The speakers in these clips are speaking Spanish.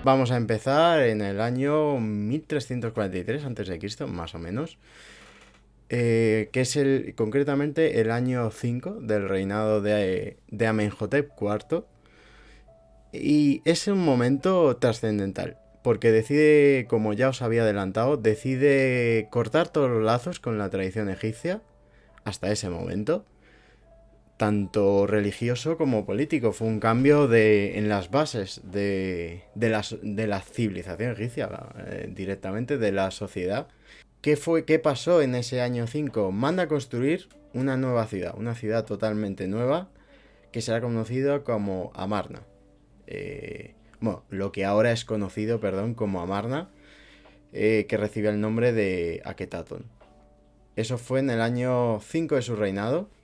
Vamos a empezar en el año 1343 a.C., más o menos, que es concretamente el año 5 del reinado de Amenhotep IV. Y es un momento trascendental, porque decide, como ya os había adelantado, decide cortar todos los lazos con la tradición egipcia hasta ese momento, tanto religioso como político. Fue un cambio en las bases de la civilización egipcia, directamente de la sociedad. ¿Qué pasó en ese año 5? Manda a construir una ciudad totalmente nueva, que será conocida como Amarna. Bueno, lo que ahora es conocido, perdón, como Amarna, que recibe el nombre de Aketatón. Eso fue en el año 5 de su reinado.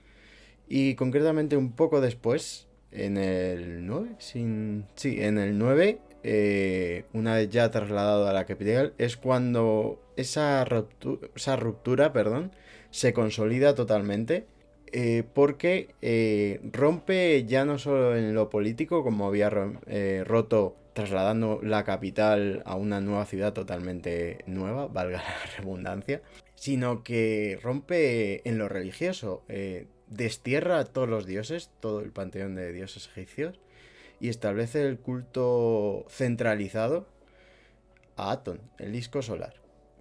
Y concretamente un poco después, en el 9, sí, en el 9, una vez ya trasladado a la capital, es cuando esa ruptura, perdón, se consolida totalmente, porque rompe ya no solo en lo político, como había roto trasladando la capital a una nueva ciudad totalmente nueva, valga la redundancia, sino que rompe en lo religioso. Destierra a todos los dioses, todo el panteón de dioses egipcios, y establece el culto centralizado a Atón, el disco solar.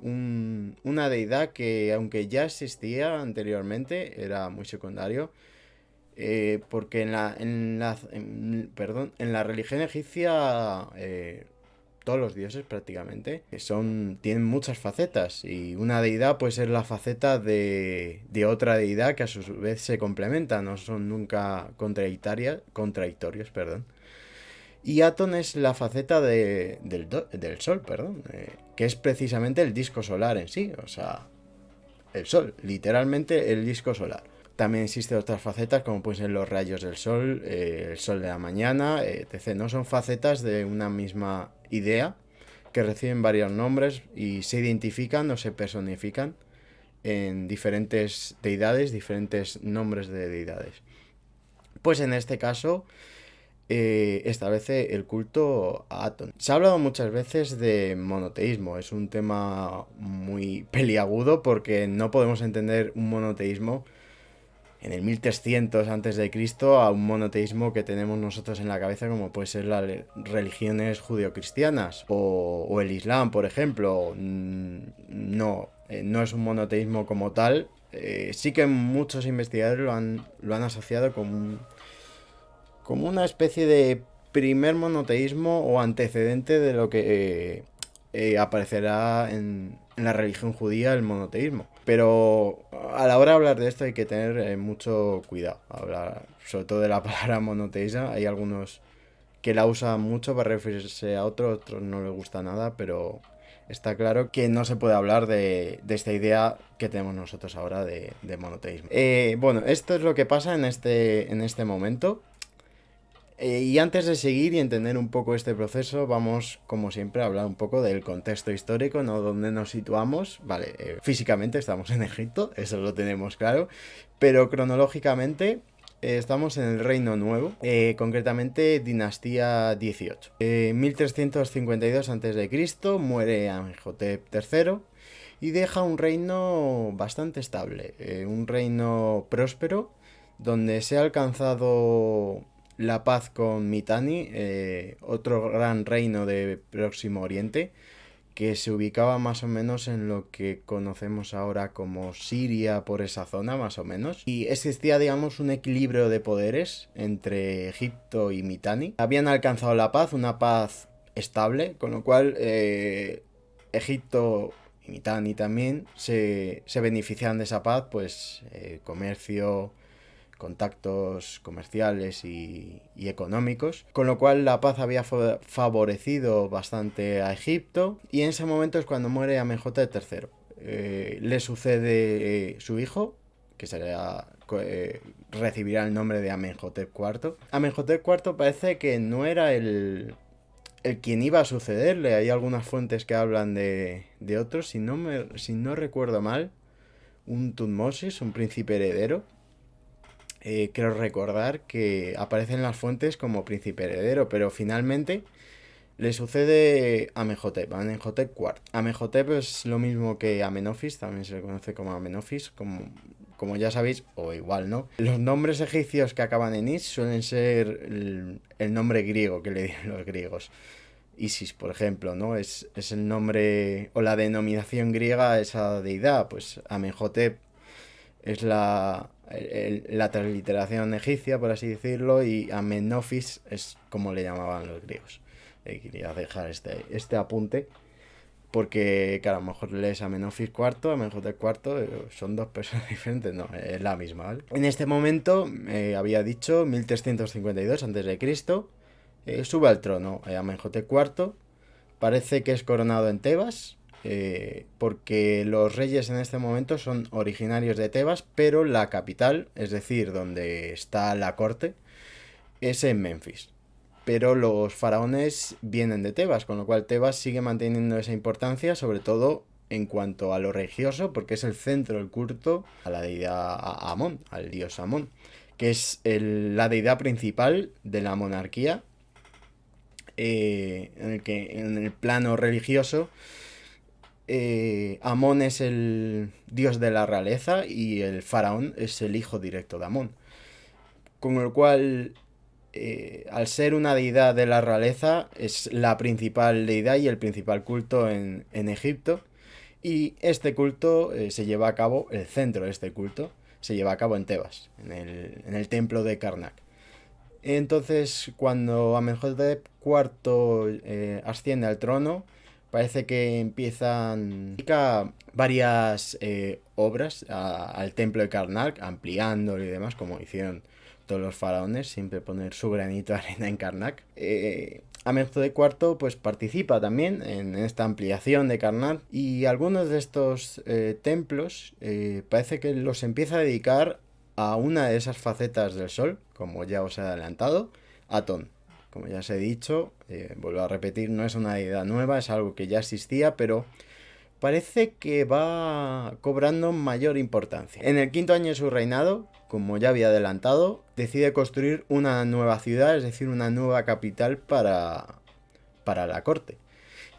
Una deidad que, aunque ya existía anteriormente, era muy secundario, porque en la religión egipcia, todos los dioses prácticamente tienen muchas facetas, y una deidad pues es la faceta de otra deidad que a su vez se complementa, no son nunca contradictorios, perdón. Y Atón es la faceta del sol, perdón, que es precisamente el disco solar en sí, o sea, el sol, literalmente el disco solar. También existen otras facetas como pueden ser los rayos del sol, el sol de la mañana, etc. No son facetas de una misma idea, que reciben varios nombres y se identifican o se personifican en diferentes deidades, diferentes nombres de deidades. Pues en este caso establece el culto a Atón. Se ha hablado muchas veces de monoteísmo, es un tema muy peliagudo porque no podemos entender un monoteísmo en el 1300 antes de Cristo a un monoteísmo que tenemos nosotros en la cabeza, como puede ser las religiones judeocristianas o el Islam, por ejemplo. No, no es un monoteísmo como tal. Sí que muchos investigadores lo han asociado como una especie de primer monoteísmo o antecedente de lo que aparecerá en la religión judía, el monoteísmo. Pero a la hora de hablar de esto hay que tener mucho cuidado. Hablar sobre todo de la palabra monoteísmo. Hay algunos que la usan mucho para referirse a otros no les gusta nada, pero está claro que no se puede hablar de esta idea que tenemos nosotros ahora de monoteísmo. Bueno, esto es lo que pasa en este momento. Y antes de seguir y entender un poco este proceso, vamos, como siempre, a hablar un poco del contexto histórico, ¿no? Donde nos situamos. Vale, físicamente estamos en Egipto, eso lo tenemos claro, pero cronológicamente estamos en el Reino Nuevo, concretamente dinastía 18. 1352 a.C. muere Amenhotep III y deja un reino bastante estable, un reino próspero, donde se ha alcanzado la paz con Mitanni, otro gran reino de Próximo Oriente, que se ubicaba más o menos en lo que conocemos ahora como Siria, por esa zona más o menos. Y existía, digamos, un equilibrio de poderes entre Egipto y Mitanni. Habían alcanzado la paz, una paz estable, con lo cual Egipto y Mitanni también se beneficiaban de esa paz, pues comercio, contactos comerciales y económicos, con lo cual la paz había favorecido bastante a Egipto, y en ese momento es cuando muere Amenhotep III. Le sucede su hijo, que recibirá el nombre de Amenhotep IV. Amenhotep IV parece que no era el quien iba a sucederle. Hay algunas fuentes que hablan de otros, si no recuerdo mal, un Tutmosis, un príncipe heredero. Creo recordar que aparece en las fuentes como príncipe heredero, pero finalmente Le sucede Amenhotep, Amenhotep IV. Amenhotep es lo mismo que Amenofis, también se le conoce como Amenofis, como ya sabéis, o igual, ¿no? Los nombres egipcios que acaban en is suelen ser el nombre griego que le dieron los griegos. Isis, por ejemplo, ¿no? Es el nombre o la denominación griega a esa deidad. Pues Amenhotep es la transliteración egipcia, por así decirlo, y Amenofis es como le llamaban los griegos. Quería dejar este apunte, porque, claro, a lo mejor lees Amenofis IV, Amenhotep IV, son dos personas diferentes, no, es la misma, ¿vale? En este momento, había dicho, 1352 a.C., sube al trono Amenhotep IV, parece que es coronado en Tebas, porque los reyes en este momento son originarios de Tebas, pero la capital, es decir, donde está la corte, es en Memphis. Pero los faraones vienen de Tebas, con lo cual Tebas sigue manteniendo esa importancia, sobre todo en cuanto a lo religioso, porque es el centro del culto a la deidad Amón, al dios Amón, que es la deidad principal de la monarquía, en el plano religioso. Amón es el dios de la realeza y el faraón es el hijo directo de Amón. Con lo cual, al ser una deidad de la realeza, es la principal deidad y el principal culto en Egipto. Y este culto se lleva a cabo, el centro de este culto, se lleva a cabo en Tebas, en el templo de Karnak. Entonces, cuando Amenhotep IV asciende al trono, parece que empiezan varias obras al templo de Karnak, ampliándolo y demás, como hicieron todos los faraones, siempre poner su granito de arena en Karnak. Amenhotep IV pues participa también en esta ampliación de Karnak, y algunos de estos templos parece que los empieza a dedicar a una de esas facetas del sol, como ya os he adelantado, Atón. Como ya os he dicho, vuelvo a repetir, no es una deidad nueva, es algo que ya existía, pero parece que va cobrando mayor importancia. En el quinto año de su reinado, como ya había adelantado, decide construir una nueva ciudad, es decir, una nueva capital para la corte.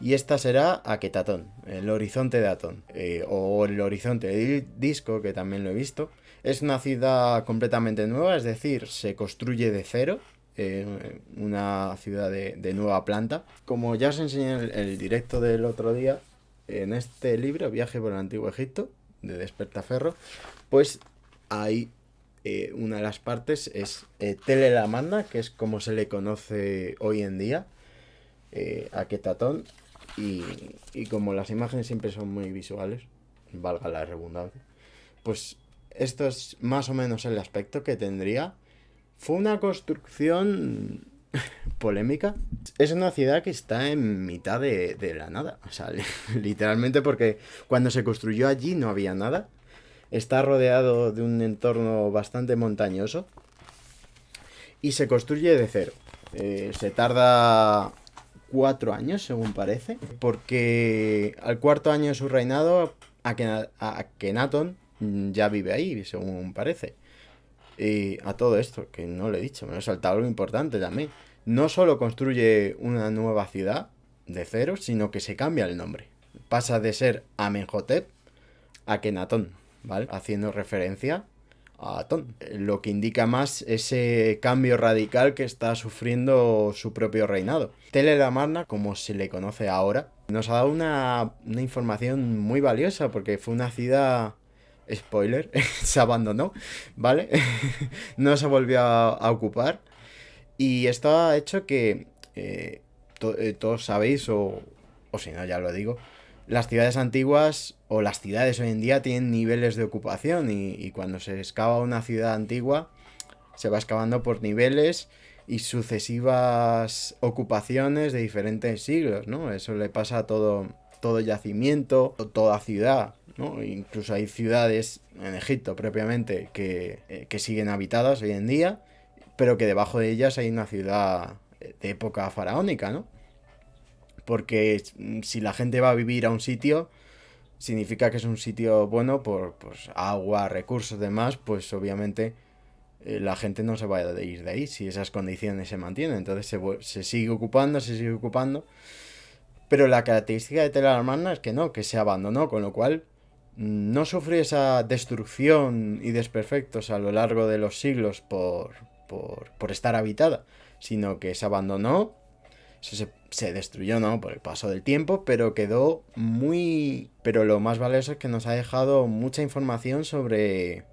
Y esta será Aketatón, el horizonte de Atón, o el horizonte de Disco, que también lo he visto. Es una ciudad completamente nueva, es decir, se construye de cero, una ciudad de nueva planta. Como ya os enseñé en el directo del otro día, en este libro, Viaje por el Antiguo Egipto, de Despertaferro, pues hay una de las partes, es Tel el Amarna, que es como se le conoce hoy en día, Aketatón, y como las imágenes siempre son muy visuales, valga la redundancia, pues esto es más o menos el aspecto que tendría. Fue una construcción polémica. Es una ciudad que está en mitad de la nada. O sea, literalmente, porque cuando se construyó allí no había nada. Está rodeado de un entorno bastante montañoso. Y se construye de cero. Se tarda 4 años, según parece. Porque al cuarto año de su reinado, Akenatón ya vive ahí, según parece. Y a todo esto, que no lo he dicho, me he saltado algo importante también. No solo construye una nueva ciudad de cero, sino que se cambia el nombre. Pasa de ser Amenhotep a Akenatón, ¿vale? Haciendo referencia a Atón. Lo que indica más ese cambio radical que está sufriendo su propio reinado. Tel el Amarna, como se le conoce ahora, nos ha dado una información muy valiosa, porque fue una ciudad... Spoiler, se abandonó, ¿vale? No se volvió a ocupar. Y esto ha hecho que todos sabéis, o si no ya lo digo, las ciudades antiguas o las ciudades hoy en día tienen niveles de ocupación, y cuando se excava una ciudad antigua se va excavando por niveles y sucesivas ocupaciones de diferentes siglos, ¿no? Eso le pasa a todo yacimiento, toda ciudad, ¿no? Incluso hay ciudades en Egipto propiamente que siguen habitadas hoy en día, pero que debajo de ellas hay una ciudad de época faraónica, ¿no? Porque si la gente va a vivir a un sitio, significa que es un sitio bueno por pues, agua, recursos, demás, pues obviamente la gente no se va a ir de ahí si esas condiciones se mantienen. Entonces se sigue ocupando. Pero la característica de Tela de Amarna es que no, que se abandonó, con lo cual no sufrió esa destrucción y desperfectos a lo largo de los siglos por estar habitada, sino que se abandonó, se destruyó, ¿no? Por el paso del tiempo, pero quedó muy... Pero lo más valioso es que nos ha dejado mucha información sobre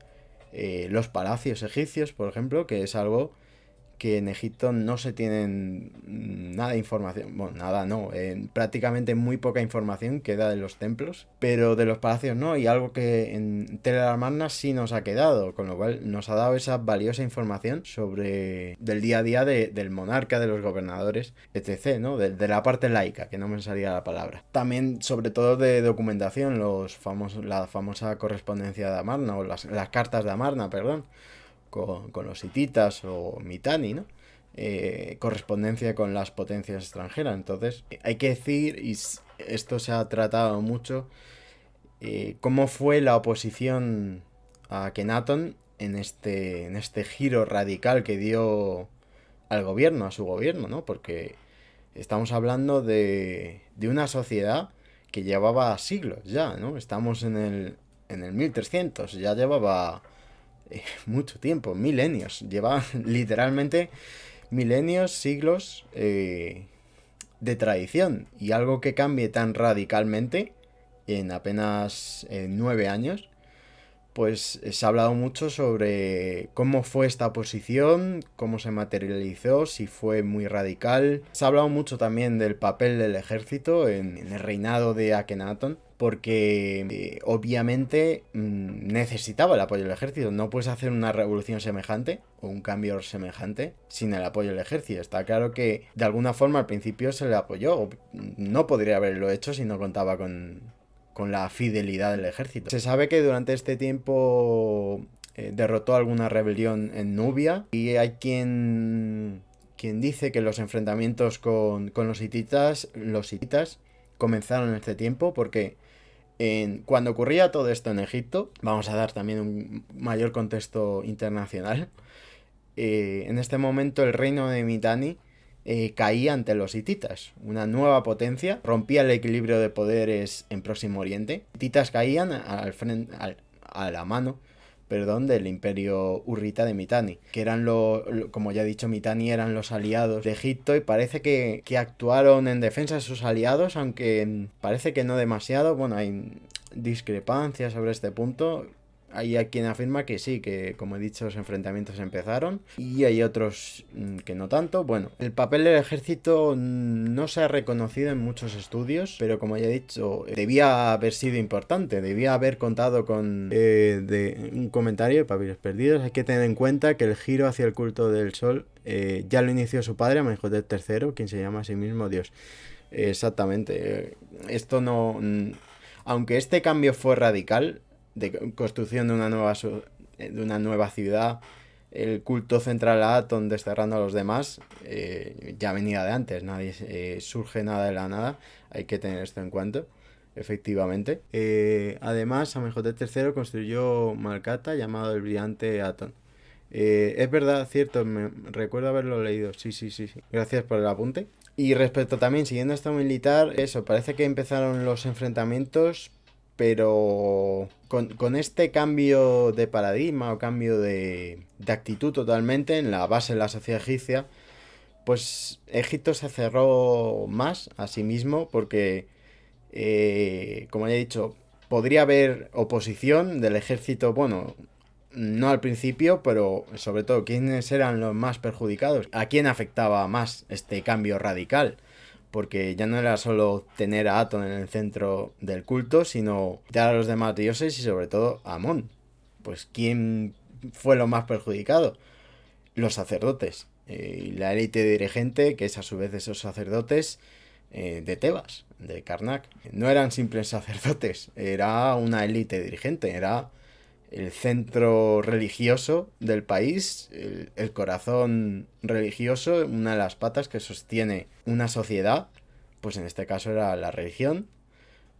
los palacios egipcios, por ejemplo, que es algo que en Egipto no se tienen nada de información, bueno, nada no, prácticamente muy poca información queda de los templos, pero de los palacios no, y algo que en Tell el Amarna sí nos ha quedado, con lo cual nos ha dado esa valiosa información sobre del día a día del monarca, de los gobernadores, etc., ¿no? De la parte laica, que no me salía la palabra. También, sobre todo de documentación, la famosa correspondencia de Amarna, o las cartas de Amarna, perdón, con los hititas o Mitanni, ¿no? Correspondencia con las potencias extranjeras. Entonces, hay que decir, y esto se ha tratado mucho, cómo fue la oposición a Akenatón en este giro radical que dio al gobierno, a su gobierno, ¿no? Porque estamos hablando de una sociedad que llevaba siglos ya, ¿no? Estamos en el 1300, ya llevaba mucho tiempo, milenios. Lleva literalmente milenios, siglos de tradición. Y algo que cambie tan radicalmente en apenas 9 años, pues se ha hablado mucho sobre cómo fue esta posición, cómo se materializó, si fue muy radical. Se ha hablado mucho también del papel del ejército en el reinado de Akenatón, porque obviamente necesitaba el apoyo del ejército. No puedes hacer una revolución semejante o un cambio semejante sin el apoyo del ejército. Está claro que de alguna forma al principio se le apoyó. No podría haberlo hecho si no contaba con la fidelidad del ejército. Se sabe que durante este tiempo derrotó alguna rebelión en Nubia, y hay quien dice que los enfrentamientos con los hititas comenzaron en este tiempo, porque cuando ocurría todo esto en Egipto, vamos a dar también un mayor contexto internacional, en este momento el reino de Mitanni caía ante los hititas, una nueva potencia, rompía el equilibrio de poderes en Próximo Oriente. Hititas caían a la mano, perdón, del imperio hurrita de Mitanni, que eran como ya he dicho, Mitanni eran los aliados de Egipto, y parece que actuaron en defensa de sus aliados, aunque parece que no demasiado. Bueno, hay discrepancias sobre este punto. Hay quien afirma que sí, que como he dicho los enfrentamientos empezaron, y hay otros que no tanto. Bueno, el papel del ejército no se ha reconocido en muchos estudios, pero como ya he dicho, debía haber sido importante, debía haber contado con de un comentario de Papiros Perdidos. Hay que tener en cuenta que el giro hacia el culto del sol ya lo inició su padre, Amenhotep III, quien se llama a sí mismo Dios. Exactamente. Esto no... Aunque este cambio fue radical, de construcción de una nueva ciudad, el culto central a Atón desterrando a los demás, ya venía de antes. Nadie surge nada de la nada, hay que tener esto en cuenta, efectivamente. Además, Amenhotep III construyó Malcata, llamado el brillante Atón. Es verdad, cierto, recuerdo haberlo leído, sí. Gracias por el apunte. Y respecto también, siguiendo esto militar, eso, parece que empezaron los enfrentamientos, pero con este cambio de paradigma o cambio de actitud totalmente en la base de la sociedad egipcia, pues Egipto se cerró más a sí mismo, porque, como ya he dicho, podría haber oposición del ejército, bueno, no al principio, pero sobre todo, ¿quiénes eran los más perjudicados? ¿A quién afectaba más este cambio radical? Porque ya no era solo tener a Atón en el centro del culto, sino quitar a los demás dioses y sobre todo a Amón. Pues ¿quién fue lo más perjudicado? Los sacerdotes. Y la élite dirigente, que es a su vez esos sacerdotes de Tebas, de Karnak. No eran simples sacerdotes, era una élite dirigente, era el centro religioso del país, el corazón religioso, una de las patas que sostiene una sociedad. Pues en este caso era la religión,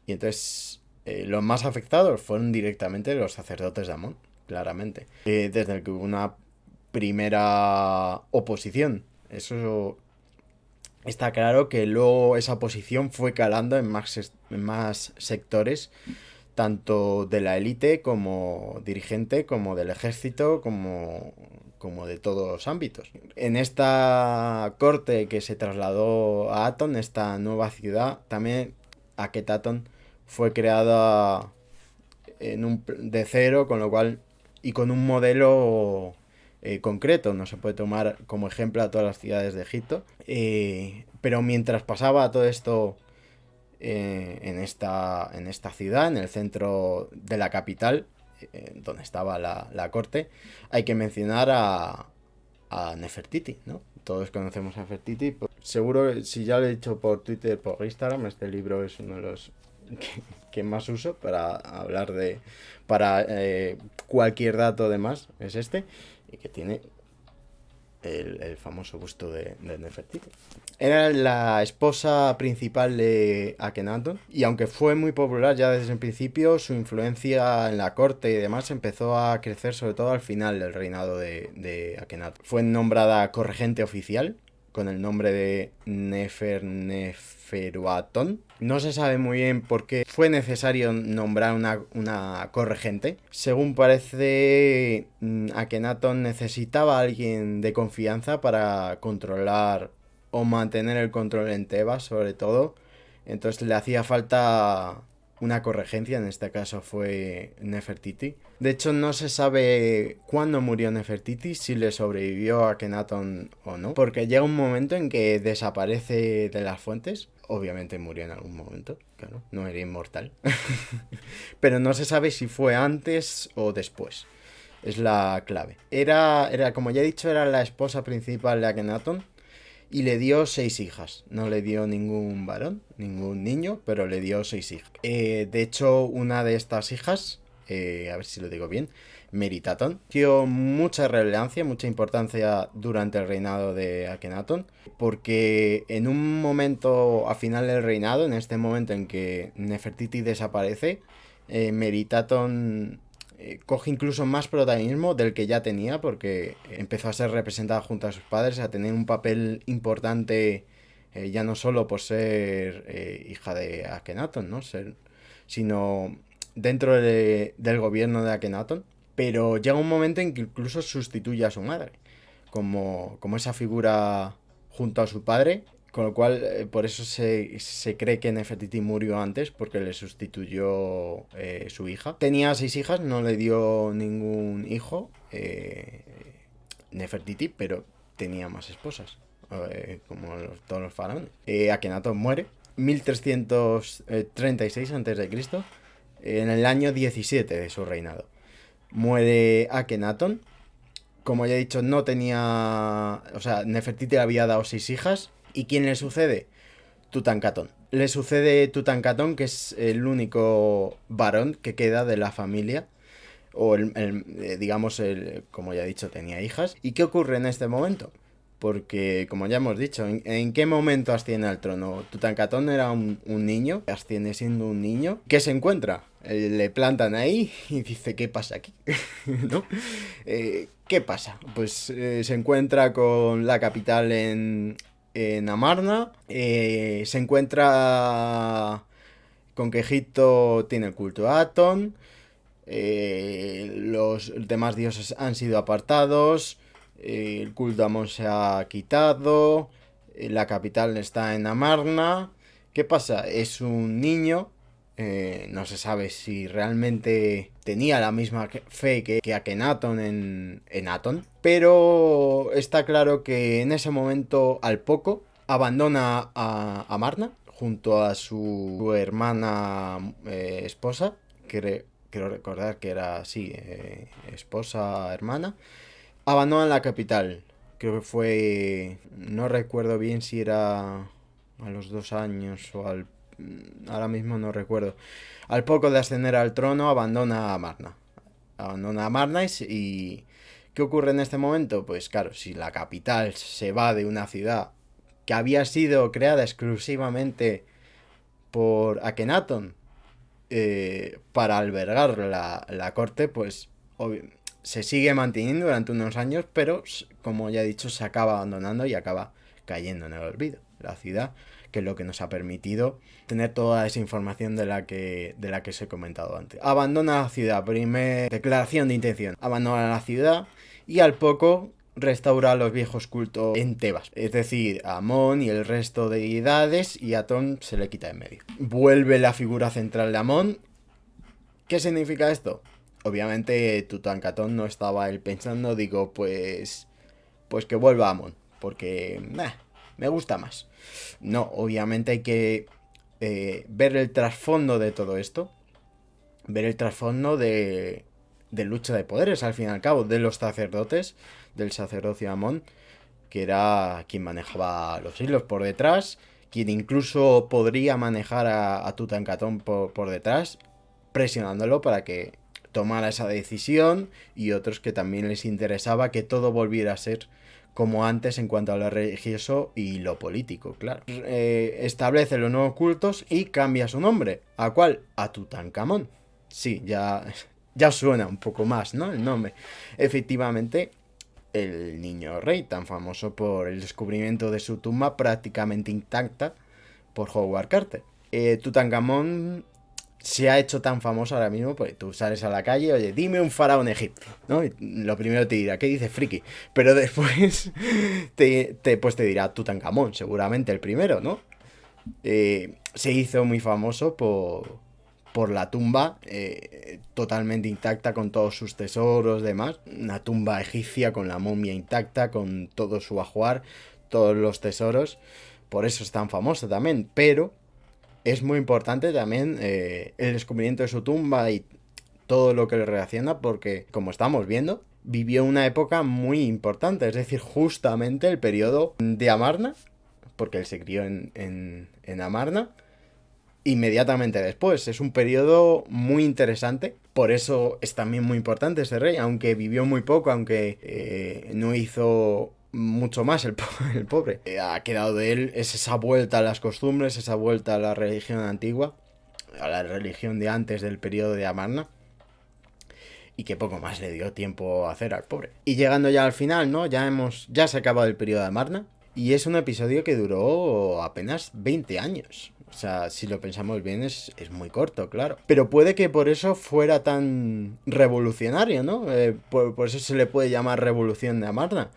y entonces los más afectados fueron directamente los sacerdotes de Amón, claramente. Desde el que hubo una primera oposición. Eso está claro, que luego esa oposición fue calando en más sectores, tanto de la élite como dirigente, como del ejército, como de todos los ámbitos. En esta corte que se trasladó a Aton, esta nueva ciudad, también Akenaton fue creada de cero, con lo cual, y con un modelo concreto. No se puede tomar como ejemplo a todas las ciudades de Egipto. Pero mientras pasaba todo esto en esta ciudad, en el centro de la capital, donde estaba la corte, hay que mencionar a Nefertiti, ¿no? Todos conocemos a Nefertiti. Seguro, si ya lo he dicho por Twitter, por Instagram, este libro es uno de los que más uso para hablar de... Para cualquier dato de más, es este. Y que tiene el famoso busto de Nefertiti. Era la esposa principal de Akenatón, y aunque fue muy popular ya desde el principio, su influencia en la corte y demás empezó a crecer sobre todo al final del reinado de Akenatón. Fue nombrada corregente oficial con el nombre de Neferuaton. No se sabe muy bien por qué fue necesario nombrar una corregente. Según parece, Akenatón necesitaba a alguien de confianza para controlar o mantener el control en Tebas, sobre todo. Entonces le hacía falta una corregencia, en este caso fue Nefertiti. De hecho, no se sabe cuándo murió Nefertiti, si le sobrevivió a Akenatón o no, porque llega un momento en que desaparece de las fuentes. Obviamente murió en algún momento, claro, no era inmortal. Pero no se sabe si fue antes o después. Es la clave. Era, como ya he dicho, era la esposa principal de Akenatón. Y le dio 6 hijas. No le dio ningún varón, ningún niño, pero le dio 6 hijas. De hecho, una de estas hijas, a ver si lo digo bien, Meritaton, dio mucha relevancia, mucha importancia durante el reinado de Akenatón, porque en un momento a final del reinado, en este momento en que Nefertiti desaparece, Meritaton coge incluso más protagonismo del que ya tenía, porque empezó a ser representada junto a sus padres, a tener un papel importante, ya no solo por ser hija de Akenatón, ¿no? Sino dentro del gobierno de Akenatón. Pero llega un momento en que incluso sustituye a su madre, como esa figura junto a su padre. Con lo cual, por eso se cree que Nefertiti murió antes, porque le sustituyó su hija. Tenía 6 hijas, no le dio ningún hijo Nefertiti, pero tenía más esposas, como todos los faraones. Akenatón muere 1336 a.C., en el año 17 de su reinado. Muere Akenatón. Como ya he dicho, no tenía... O sea, Nefertiti le había dado 6 hijas. ¿Y quién le sucede? Tutankamón. Le sucede Tutankamón, que es el único varón que queda de la familia. O digamos, como ya he dicho, tenía hijas. ¿Y qué ocurre en este momento? Porque, como ya hemos dicho, ¿en qué momento asciende al trono? Tutankamón era un niño, asciende siendo un niño. ¿Qué se encuentra? Le plantan ahí y dice, ¿qué pasa aquí? ¿No? ¿Qué pasa? Pues se encuentra con la capital en Amarna. Se encuentra con que Egipto tiene el culto a Atón. Los demás dioses han sido apartados. El culto a Amón se ha quitado. La capital está en Amarna. ¿Qué pasa? Es un niño. No se sabe si realmente tenía la misma fe que Akenatón en Atón. Pero está claro que en ese momento, al poco, abandona a Amarna junto a su hermana esposa. Quiero recordar que era así, esposa, hermana. Abandona la capital. Creo que fue... No recuerdo bien si era a los 2 años o al... Ahora mismo no recuerdo. Al poco de ascender al trono, abandona a Amarna. Abandona a Amarna y... ¿Qué ocurre en este momento? Pues claro, si la capital se va de una ciudad que había sido creada exclusivamente por Akenatón para albergar la corte, pues se sigue manteniendo durante unos años, pero como ya he dicho, se acaba abandonando y acaba cayendo en el olvido. La ciudad, que es lo que nos ha permitido tener toda esa información de la que os he comentado antes. Abandona la ciudad, primer declaración de intención. Abandona la ciudad y al poco restaura los viejos cultos en Tebas. Es decir, a Amón y el resto de deidades, y Atón se le quita en medio. Vuelve la figura central de Amón. ¿Qué significa esto? Obviamente Tutankamón no estaba él pensando, digo, pues que vuelva Amón, porque me gusta más. No, obviamente hay que ver el trasfondo de todo esto, ver el trasfondo de lucha de poderes, al fin y al cabo, de los sacerdotes, del sacerdocio Amón, que era quien manejaba los hilos por detrás, quien incluso podría manejar a Tutankamón por detrás, presionándolo para que tomara esa decisión, y otros que también les interesaba que todo volviera a ser como antes en cuanto a lo religioso y lo político, claro. Establece los nuevos cultos y cambia su nombre. ¿A cuál? A Tutankamón. Sí, ya suena un poco más, ¿no? El nombre. Efectivamente, el niño rey, tan famoso por el descubrimiento de su tumba prácticamente intacta por Howard Carter. Tutankamón se ha hecho tan famoso ahora mismo, pues tú sales a la calle, oye, dime un faraón egipcio, ¿no? Y lo primero te dirá, ¿qué dice friki? Pero después pues te dirá Tutankamón, seguramente el primero, ¿no? Se hizo muy famoso por la tumba totalmente intacta, con todos sus tesoros, demás. Una tumba egipcia con la momia intacta, con todo su ajuar, todos los tesoros. Por eso es tan famoso también, pero es muy importante también el descubrimiento de su tumba y todo lo que le relaciona, porque, como estamos viendo, vivió una época muy importante, es decir, justamente el periodo de Amarna, porque él se crió en Amarna, inmediatamente después. Es un periodo muy interesante, por eso es también muy importante ese rey, aunque vivió muy poco, aunque no hizo mucho más el pobre. Ha quedado de él es esa vuelta a las costumbres, esa vuelta a la religión antigua, a la religión de antes del periodo de Amarna, y que poco más le dio tiempo a hacer al pobre. Y llegando ya al final, ¿no? Ya se ha acabado el periodo de Amarna, y es un episodio que duró apenas 20 años. O sea, si lo pensamos bien, es muy corto, claro. Pero puede que por eso fuera tan revolucionario, ¿no? Por eso se le puede llamar Revolución de Amarna.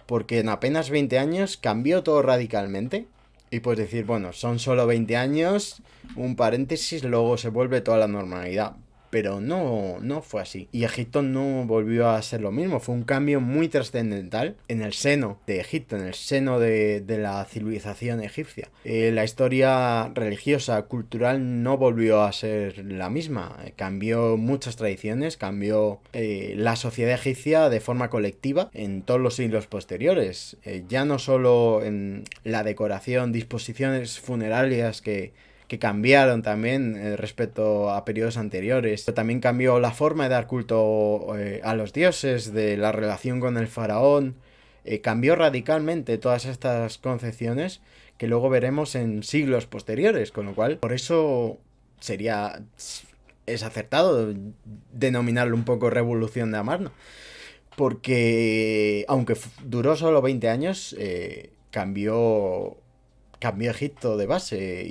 Porque en apenas 20 años cambió todo radicalmente. Y puedes decir, bueno, son solo 20 años, un paréntesis, luego se vuelve toda la normalidad. Pero no fue así. Y Egipto no volvió a ser lo mismo. Fue un cambio muy trascendental en el seno de Egipto, en el seno de la civilización egipcia. La historia religiosa, cultural, no volvió a ser la misma. Cambió muchas tradiciones, cambió la sociedad egipcia de forma colectiva en todos los siglos posteriores. Ya no solo en la decoración, disposiciones funerarias que cambiaron también respecto a periodos anteriores. Pero también cambió la forma de dar culto a los dioses, de la relación con el faraón. Cambió radicalmente todas estas concepciones que luego veremos en siglos posteriores, con lo cual por eso es acertado denominarlo un poco Revolución de Amarna, porque aunque duró solo 20 años, cambió Egipto de base,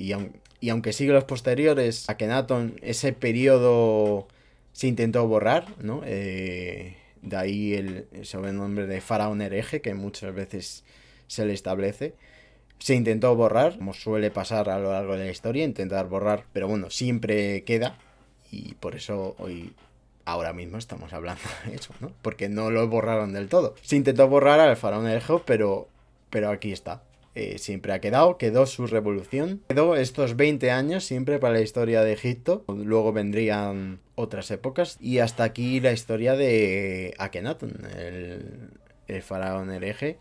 y aunque siglos posteriores a Akenatón ese periodo se intentó borrar, ¿no? De ahí el sobrenombre de faraón hereje, que muchas veces se le establece. Se intentó borrar, como suele pasar a lo largo de la historia, intentar borrar, pero bueno, siempre queda, y por eso ahora mismo estamos hablando de eso, ¿no? Porque no lo borraron del todo. Se intentó borrar al faraón hereje, pero aquí está. Siempre quedó su revolución. Quedó estos 20 años siempre para la historia de Egipto. Luego vendrían otras épocas. Y hasta aquí la historia de Akenatón, el faraón hereje.